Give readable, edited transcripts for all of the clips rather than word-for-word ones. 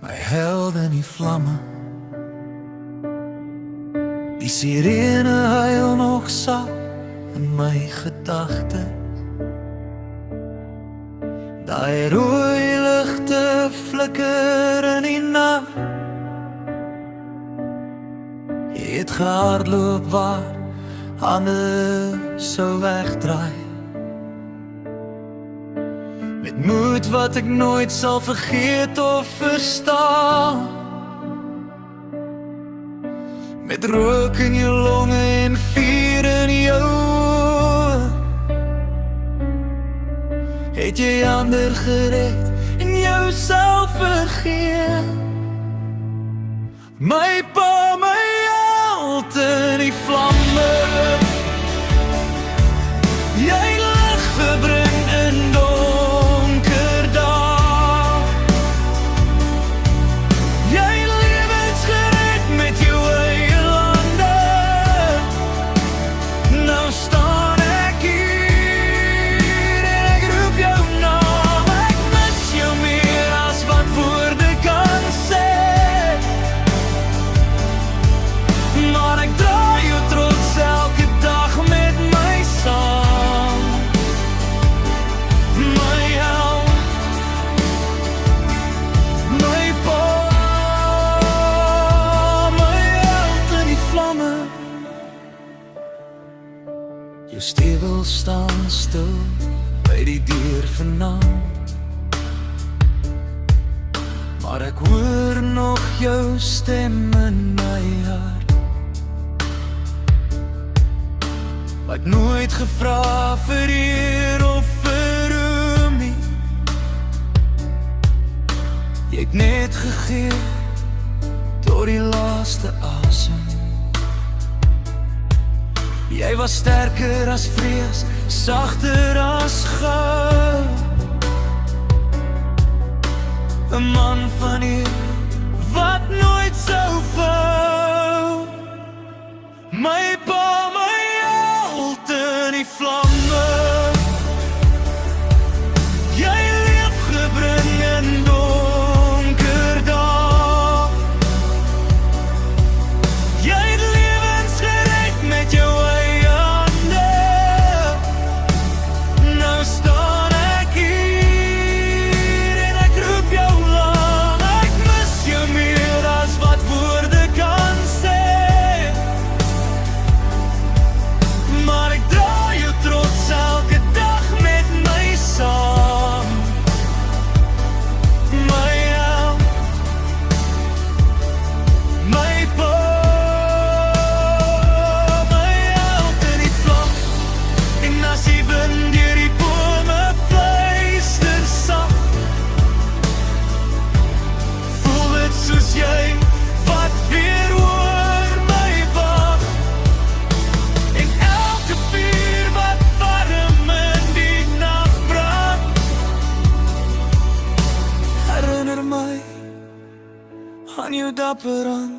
My held in die vlamme, die sirene huil nog sag in my gedagte. Daai rooi ligte flikker in die nag. Jy het gehardloop waar hande sou wegdraai, met moed wat ek nooit sal vergeet of verstaan. Met rook in jou longe en vuur in jou oë, het jy ander gered en jouself vergeet. My pa, my held in die vlamme, jy lig gebring in donker dae. Jy lewens gered met jou eie lande. Nou staan ek hier en ek roep jou naam. Ek mis jou meer as wat woorde kan sê, maar ek dra jou trots elke dag met my saam. My held, my pa, my held in die vlamme. Jou stewel staan stil by die deur vanaand, maar ek hoor nog jou stem in my hart. Ek nooit gevra vir eer of vir roem nie, jy het net gegee tot die laaste asem. Jy was sterker as vrees, sagter as goud, 'n man van eer wat nooit sou vou. My pa, my held in die vlamme, jy leef gebring in donker dae. Jy het lewens gered met jou eie hande. Nou staan ek hier en ek roep jou lang. Ek mis jou meer as wat woorde kan sê, maar ek dra jou trots elke dag met my saam. My held, my pa, my held in die vlam. En as die wind deur die bome fluister sag, voel dit soos jy wat weer oor my wag. En elke vuur wat warm in die nag brand, herinner my aan jou dapper hand.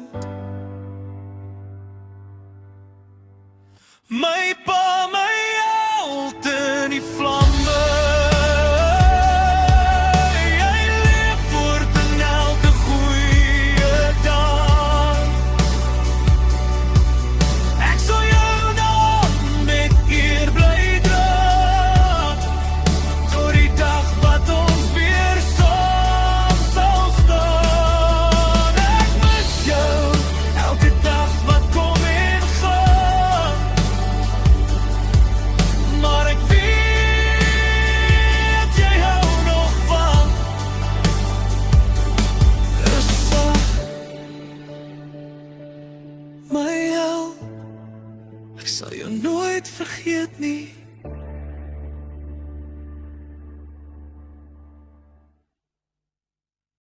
My pa, my held in die vlamme, jy leef voort in elke goeie dag. Ek sal jou naam met eer bly dra, tot die dag wat ons weer saam sal staan. Ek mis jou elke dag wat kom en gaan, maar ek weet jy hou nog van 'n sak. My held, ek sal jou nooit vergeet nie.